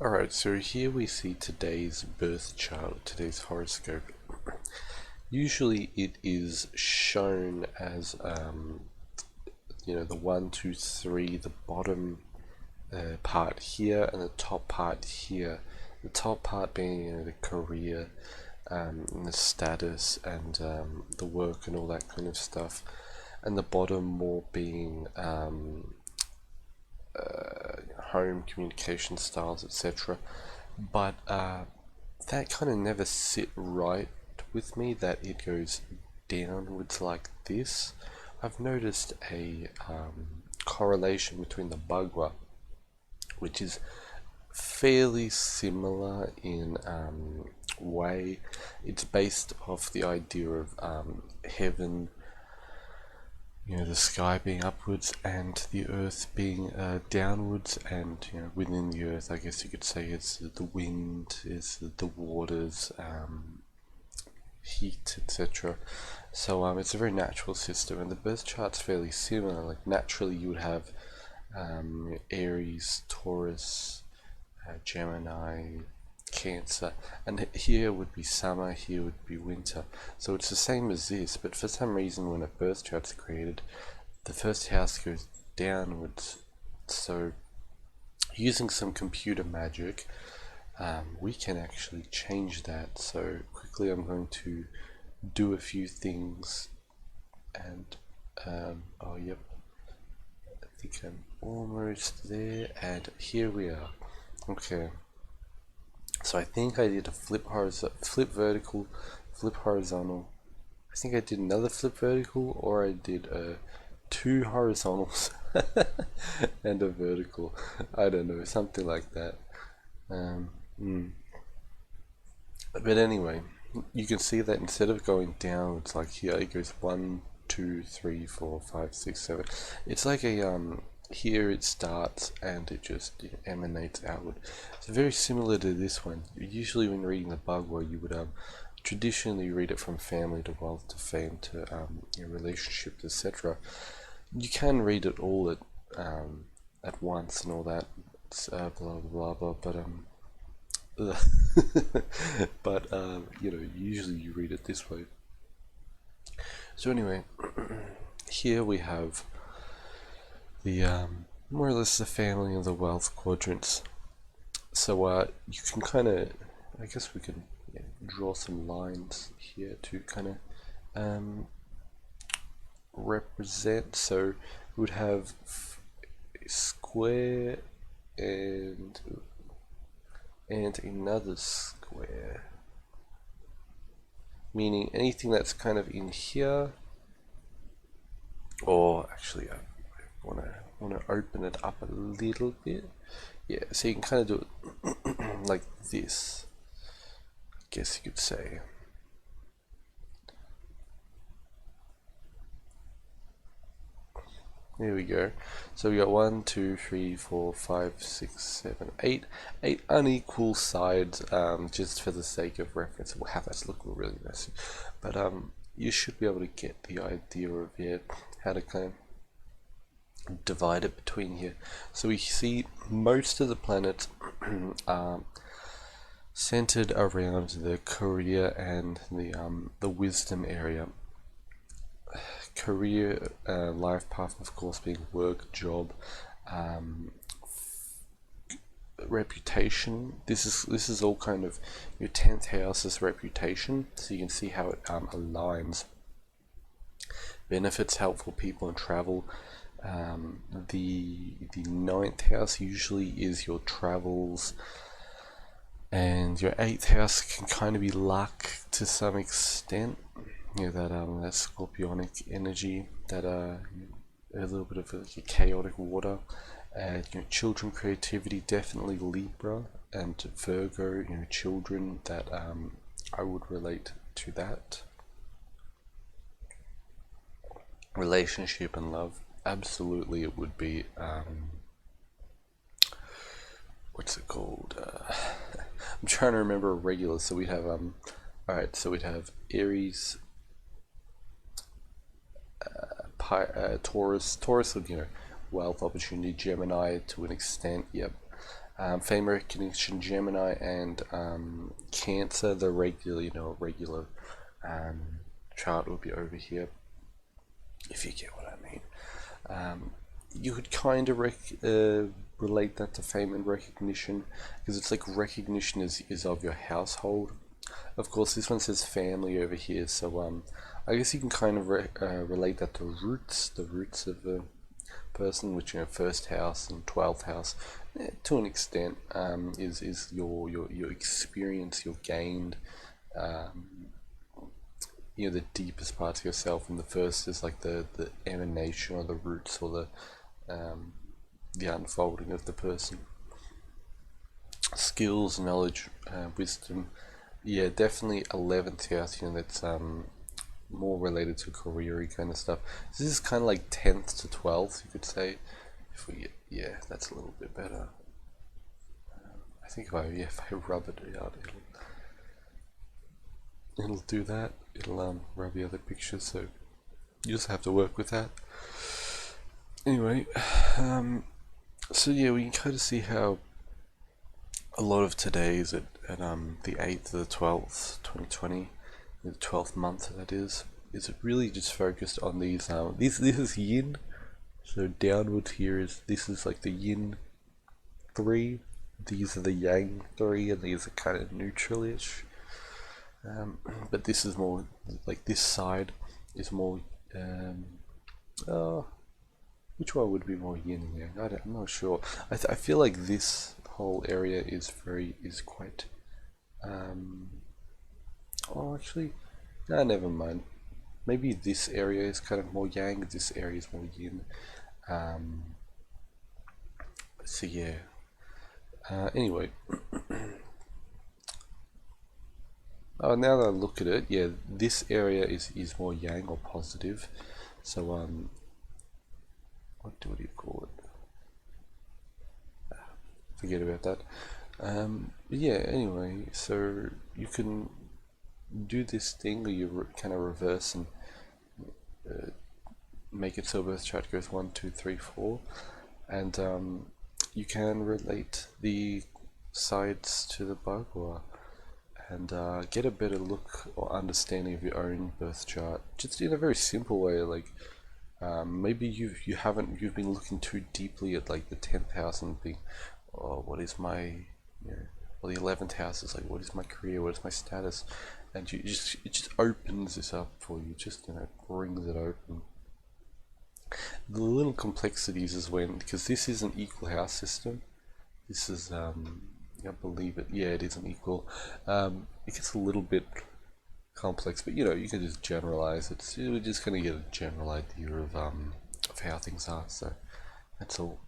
Alright, so here we see today's birth chart, today's horoscope. Usually it is shown as, the 1, 2, 3, the bottom part here and the top part here. The top part being the career, and the status and the work and all that kind of stuff. And the bottom more being home communication styles, etc. But that kind of never sit right with me, that it goes downwards like this. I've noticed a correlation between the Bagua, which is fairly similar in way. It's based off the idea of heaven, the sky being upwards and the earth being downwards, and within the earth, I guess you could say it's the wind, it's the waters, heat, etc. So it's a very natural system, and the birth chart's fairly similar. Like naturally, you would have Aries, Taurus, Gemini, Cancer, and here would be summer, here would be winter. So it's the same as this, but for some reason when a birth chart's created, the first house goes downwards. So using some computer magic, we can actually change that. So quickly I'm going to do a few things, and oh yep, I think I'm almost there, and here we are. Okay, so I think I did a flip vertical, flip horizontal. I think I did another flip vertical, or I did two horizontals and a vertical. I don't know, something like that. But anyway, you can see that instead of going down, it's like here it goes 1, 2, 3, 4, 5, 6, 7. It's like a here it starts and it just emanates outward. It's very similar to this one. Usually when reading the Bagua, you would traditionally read it from family to wealth to fame to relationships, etc. You can read it all at once and all that. It's blah blah blah, but but usually you read it this way. So anyway, here we have the more or less the family and the wealth quadrants. So you can kind of, I guess we can draw some lines here to kind of represent. So we would have a square and another square, meaning anything that's kind of in here, or actually I want to open it up a little bit. Yeah, so you can kind of do it like this, I guess you could say. There we go. So we got 1, 2, 3, 4, 5, 6, 7, 8 unequal sides, just for the sake of reference. Wow, that's looking really messy. But you should be able to get the idea of how to kind of divide it between here. So we see most of the planets are centered around the career and the wisdom area. Career, life path, of course, being work, job, reputation. This is all kind of your 10th house's reputation, so you can see how it aligns. Benefits, helpful people and travel. The 9th house usually is your travels, and your 8th house can kind of be luck to some extent. That scorpionic energy, that a little bit of a chaotic water. Children, creativity, definitely Libra and Virgo. Children, that I would relate to that. Relationship and love, absolutely, it would be what's it called? I'm trying to remember a regular. So we'd have alright, so we'd have Aries, Taurus would, wealth, opportunity. Gemini to an extent, yep. Fame recognition, Gemini and Cancer, the regular chart will be over here, if you get what I mean. You could kind of relate that to fame and recognition, because it's like recognition is of your household. Of course, this one says family over here, so I guess you can kind of relate that to the roots of the person, which, first house and 12th house, to an extent, is your experience you've gained, the deepest parts of yourself, and the first is like the emanation or the roots or the unfolding of the person. Skills, knowledge, wisdom, yeah, definitely 11th house, that's more related to career kind of stuff. So this is kind of like 10th to 12th, you could say. If we get, yeah, that's a little bit better. I think if I rub it out, it'll do that. It'll rub the other pictures, so you just have to work with that. Anyway, so yeah, we can kind of see how a lot of today is at the 8th to the 12th, 2020, the 12th month that is it really just focused on these, this is yin, so downwards here this is like the yin 3, these are the yang 3, and these are kind of neutral-ish, but this is more, like this side is more, which one would be more yin and yang? I'm not sure. I feel like this whole area is quite, actually, no, never mind. Maybe this area is kind of more yang, this area is more yin. So yeah. Anyway. Oh, now that I look at it, yeah, this area is more yang or positive. So what do you call it? Forget about that. Yeah, anyway, so you can do this thing where you kind of reverse and make it so birth chart goes 1, 2, 3, 4, and you can relate the sides to the Bagua and get a better look or understanding of your own birth chart, just in a very simple way. Like maybe you've been looking too deeply at like the 10th house and being, oh, what is my, well, the 11th house is like, what is my career, what is my status, and it just opens this up for you, just brings it open. The little complexities is when, because this is an equal house system, this is I believe it, yeah, it is an equal, it gets a little bit complex, but you can just generalize it. You're just gonna get a general idea of how things are, so that's all.